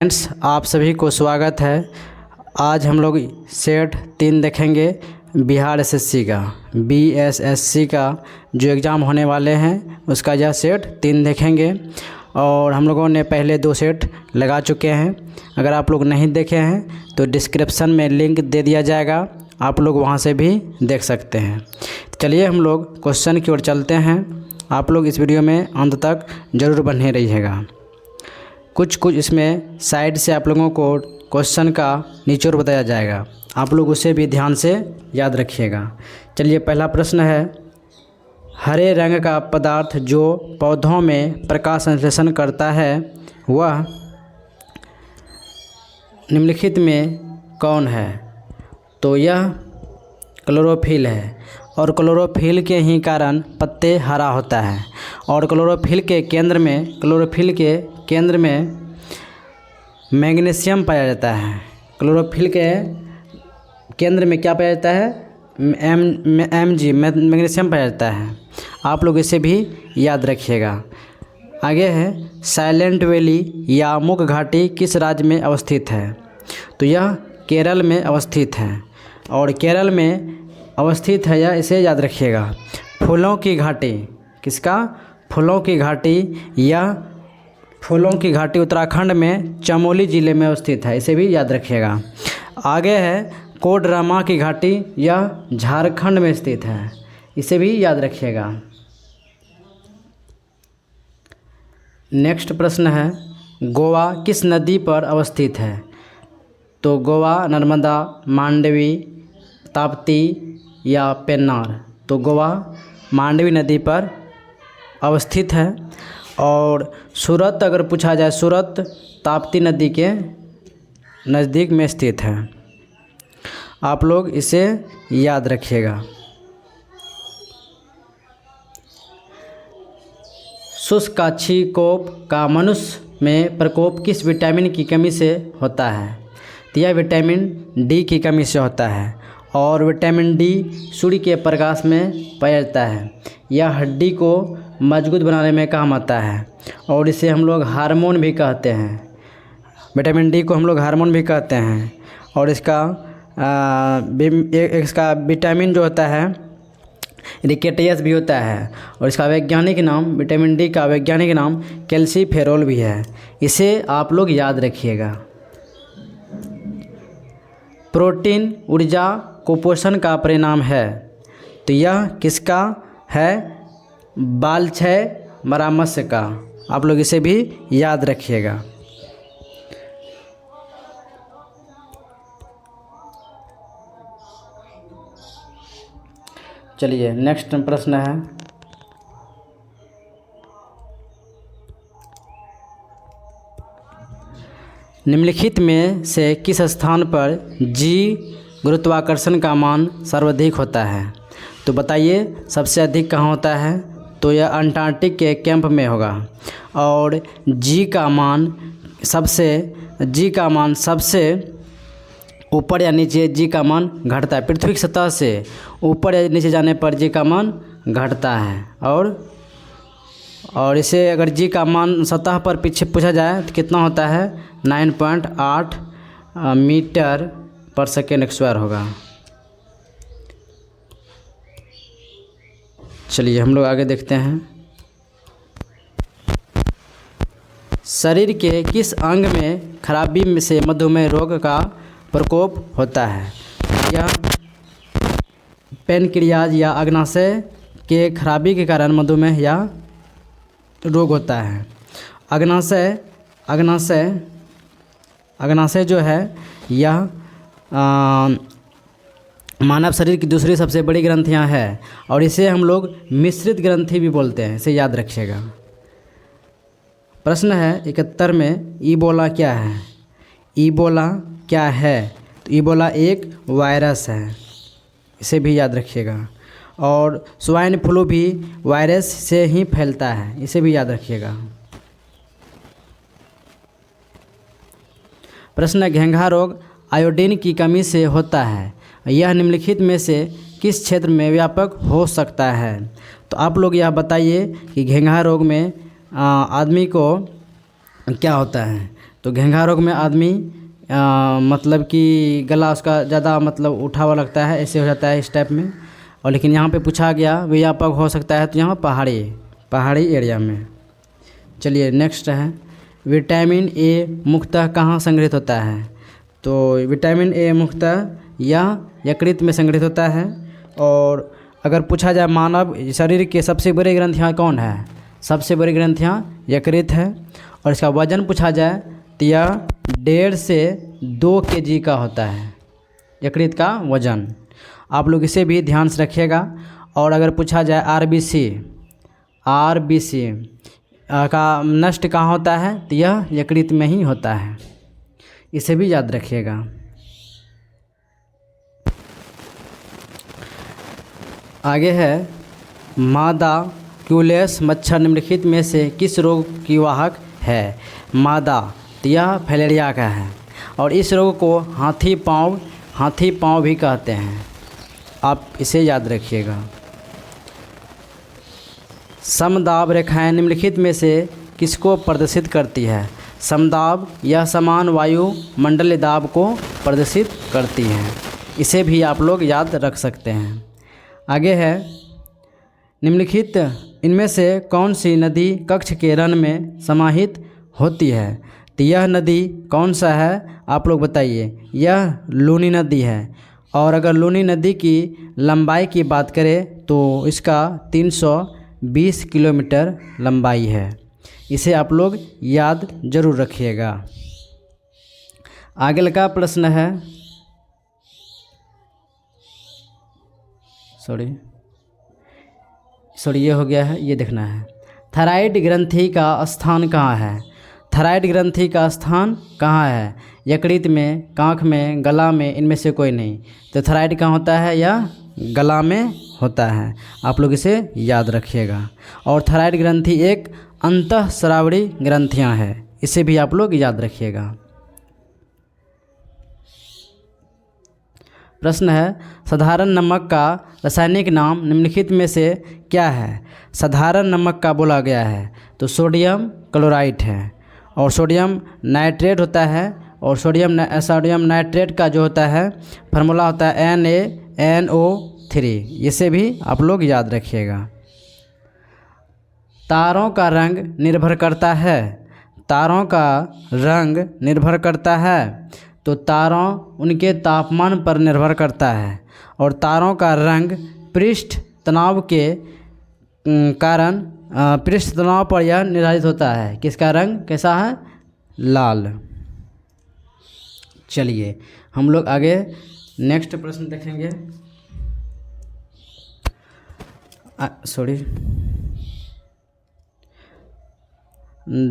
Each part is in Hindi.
फ्रेंड्स, आप सभी को स्वागत है। आज हम लोग सेट 3 देखेंगे। बिहार एसएससी का बीएसएससी का जो एग्ज़ाम होने वाले हैं उसका यह सेट 3 देखेंगे। और हम लोगों ने पहले 2 सेट लगा चुके हैं। अगर आप लोग नहीं देखे हैं तो डिस्क्रिप्शन में लिंक दे दिया जाएगा, आप लोग वहां से भी देख सकते हैं। चलिए हम लोग क्वेश्चन की ओर चलते हैं। आप लोग इस वीडियो में अंत तक ज़रूर बने रहिएगा। कुछ इसमें साइड से आप लोगों को क्वेश्चन का निचोड़ बताया जाएगा, आप लोग उसे भी ध्यान से याद रखिएगा। चलिए पहला प्रश्न है, हरे रंग का पदार्थ जो पौधों में प्रकाश संश्लेषण करता है वह निम्नलिखित में कौन है? तो यह क्लोरोफिल है। और क्लोरोफिल के ही कारण पत्ते हरा होता है। और क्लोरोफिल के केंद्र में मैग्नीशियम पाया जाता है। क्लोरोफिल के केंद्र में क्या पाया जाता है? मैग्नीशियम पाया जाता है। आप लोग इसे भी याद रखिएगा। आगे है, साइलेंट वैली या मुग घाटी किस राज्य में अवस्थित है? तो यह केरल में अवस्थित है। और केरल में अवस्थित है, यह इसे याद रखिएगा। फूलों की घाटी किसका? फूलों की घाटी या फूलों की घाटी उत्तराखंड में चमोली ज़िले में अवस्थित है, इसे भी याद रखिएगा। आगे है, कोडरमा की घाटी यह झारखंड में स्थित है, इसे भी याद रखिएगा। नेक्स्ट प्रश्न है, गोवा किस नदी पर अवस्थित है? तो गोवा नर्मदा, मांडवी, ताप्ती या पेन्नार? तो गोवा मांडवी नदी पर अवस्थित है। और सूरत अगर पूछा जाए, सूरत ताप्ती नदी के नज़दीक में स्थित है, आप लोग इसे याद रखिएगा। शुष्काक्षिकोप का मनुष्य में प्रकोप किस विटामिन की कमी से होता है? तो यह विटामिन डी की कमी से होता है। और विटामिन डी सूर्य के प्रकाश में पाया जाता है। यह हड्डी को मजबूत बनाने में काम आता है। और इसे हम लोग हार्मोन भी कहते हैं। विटामिन डी को हम लोग हार्मोन भी कहते हैं। और इसका विटामिन जो होता है रिकेटियस भी होता है। और इसका वैज्ञानिक नाम, विटामिन डी का वैज्ञानिक नाम कैल्सीफेरोल भी है, इसे आप लोग याद रखिएगा। प्रोटीन ऊर्जा कुपोषण का परिणाम है, तो यह किसका है? बाल क्षय परामर्श का, आप लोग इसे भी याद रखिएगा। चलिए नेक्स्ट प्रश्न है, निम्नलिखित में से किस स्थान पर जी गुरुत्वाकर्षण का मान सर्वाधिक होता है? तो बताइए सबसे अधिक कहाँ होता है? तो यह अंटार्कटिक के कैंप में होगा। और जी का मान सबसे ऊपर या नीचे जी का मान घटता है। पृथ्वी की सतह से ऊपर या नीचे जाने पर जी का मान घटता है। और इसे अगर जी का मान सतह पर पीछे पूछा जाए तो कितना होता है? 9.8 मीटर पर सेकेंड स्क्वायर होगा। चलिए हम लोग आगे देखते हैं, शरीर के किस अंग में खराबी में से मधुमेह रोग का प्रकोप होता है? यह पैनक्रियाज या अग्नाशय के खराबी के कारण मधुमेह या रोग होता है। अग्नाशय जो है यह मानव शरीर की दूसरी सबसे बड़ी ग्रंथियां हैं। और इसे हम लोग मिश्रित ग्रंथि भी बोलते हैं, इसे याद रखिएगा। प्रश्न है 71 में, ईबोला क्या है? ईबोला क्या है? तो ईबोला एक वायरस है, इसे भी याद रखिएगा। और स्वाइन फ्लू भी वायरस से ही फैलता है, इसे भी याद रखिएगा। प्रश्न, घेंघा रोग आयोडीन की कमी से होता है, यह निम्नलिखित में से किस क्षेत्र में व्यापक हो सकता है? तो आप लोग यह बताइए कि घेंघा रोग में आदमी को क्या होता है? तो घेंघा रोग में आदमी मतलब कि गला उसका ज़्यादा मतलब उठा हुआ लगता है, ऐसे हो जाता है इस टाइप में। और लेकिन यहाँ पे पूछा गया व्यापक हो सकता है तो यहाँ पहाड़ी एरिया में। चलिए नेक्स्ट है, विटामिन ए मुख्यतः कहाँ संग्रहित होता है? तो विटामिन ए मुख्यतः यकृत में संग्रहित होता है। और अगर पूछा जाए मानव शरीर के सबसे बड़ी ग्रंथियाँ कौन है? सबसे बड़ी ग्रंथियाँ यकृत है। और इसका वजन पूछा जाए तो यह 1.5 से 2 kg का होता है, यकृत का वजन। आप लोग इसे भी ध्यान से रखिएगा। और अगर पूछा जाए आरबीसी का नष्ट कहाँ होता है? तो यह यकृत में ही होता है, इसे भी याद रखिएगा। आगे है, मादा क्यूलेस मच्छर निम्नलिखित में से किस रोग की वाहक है? मादा, तो यह फैलेरिया का है। और इस रोग को हाथी पाँव भी कहते हैं, आप इसे याद रखिएगा। समदाब रेखाएं निम्नलिखित में से किसको प्रदर्शित करती है? समदाब यह समान वायुमंडलीय दाब को प्रदर्शित करती हैं, इसे भी आप लोग याद रख सकते हैं। आगे है, निम्नलिखित इनमें से कौन सी नदी कक्ष के रन में समाहित होती है? तो यह नदी कौन सा है आप लोग बताइए? यह लूनी नदी है। और अगर लूनी नदी की लंबाई की बात करें तो इसका 320 किलोमीटर लंबाई है, इसे आप लोग याद जरूर रखिएगा। आगे का प्रश्न है, सॉरी ये हो गया है, ये देखना है। थायराइड ग्रंथि का स्थान कहाँ है? थायराइड ग्रंथि का स्थान कहाँ है? यकृत में, कांख में, गला में, इनमें से कोई नहीं। तो थायराइड कहाँ होता है? यह गला में होता है, आप लोग इसे याद रखिएगा। और थायराइड ग्रंथि एक अंतःस्रावी ग्रंथियाँ है, इसे भी आप लोग याद रखिएगा। प्रश्न है, साधारण नमक का रासायनिक नाम निम्नलिखित में से क्या है? साधारण नमक का बोला गया है तो सोडियम क्लोराइड है। और सोडियम नाइट्रेट होता है। और सोडियम नाइट्रेट का जो होता है फार्मूला होता है NaNO3, इसे भी आप लोग याद रखिएगा। तारों का रंग निर्भर करता है, तारों का रंग निर्भर करता है तो तारों उनके तापमान पर निर्भर करता है। और तारों का रंग पृष्ठ तनाव के कारण पृष्ठ तनाव पर यह निर्धारित होता है। किसका रंग कैसा है? लाल। चलिए हम लोग आगे नेक्स्ट प्रश्न देखेंगे।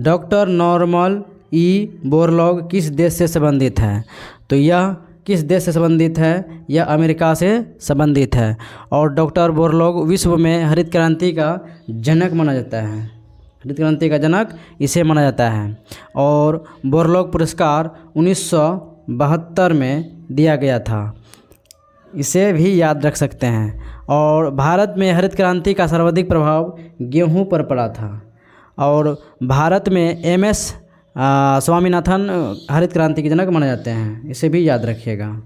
डॉक्टर नॉर्मन ई बोरलॉग किस देश से संबंधित है? तो यह किस देश से संबंधित है? यह अमेरिका से संबंधित है। और डॉक्टर बोरलॉग विश्व में हरित क्रांति का जनक माना जाता है, हरित क्रांति का जनक इसे माना जाता है। और बोरलॉग पुरस्कार 1972 में दिया गया था, इसे भी याद रख सकते हैं। और भारत में हरित क्रांति का सर्वाधिक प्रभाव गेहूं पर पड़ा था। और भारत में MS स्वामीनाथन हरित क्रांति के जनक माने जाते हैं, इसे भी याद रखिएगा।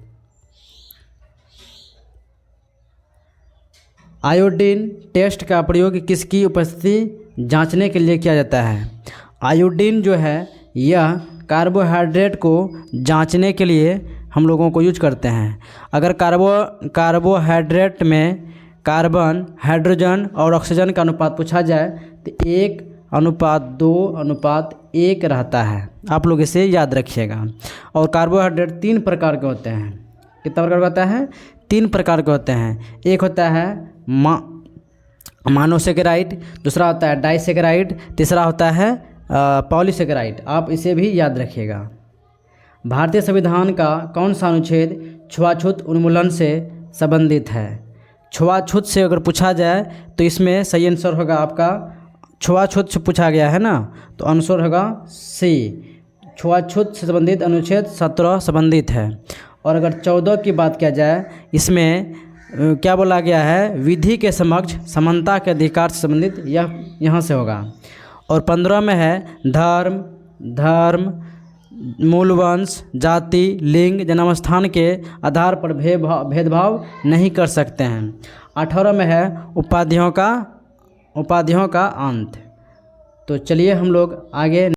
आयोडीन टेस्ट का प्रयोग किसकी उपस्थिति जांचने के लिए किया जाता है? आयोडीन जो है यह कार्बोहाइड्रेट को जांचने के लिए हम लोगों को यूज करते हैं। अगर कार्बोहाइड्रेट में कार्बन, हाइड्रोजन और ऑक्सीजन का अनुपात पूछा जाए तो 1:2:1 रहता है, आप लोग इसे याद रखिएगा। और कार्बोहाइड्रेट 3 प्रकार के होते हैं। कितना प्रकार का होता है? 3 प्रकार के होते हैं। एक होता है मोनोसेकेराइड, दूसरा होता है डाइसेकेराइड, तीसरा होता है पॉलीसेकेराइड, आप इसे भी याद रखिएगा। भारतीय संविधान का कौन सा अनुच्छेद छुआछूत उन्मूलन से संबंधित है? छुआछूत से अगर पूछा जाए तो इसमें सही आंसर होगा आपका, छुआछूत से पूछा गया है ना, तो आंसर होगा C। छुआछूत से संबंधित अनुच्छेद 17 संबंधित है। और अगर 14 की बात किया जाए, इसमें क्या बोला गया है? विधि के समक्ष समानता के अधिकार से संबंधित, यह यहाँ से होगा। और 15 में है मूल वंश, जाति, लिंग, जन्म स्थान के आधार पर भेदभाव नहीं कर सकते हैं। 18 में है उपाधियों का अंत। तो चलिए हम लोग आगे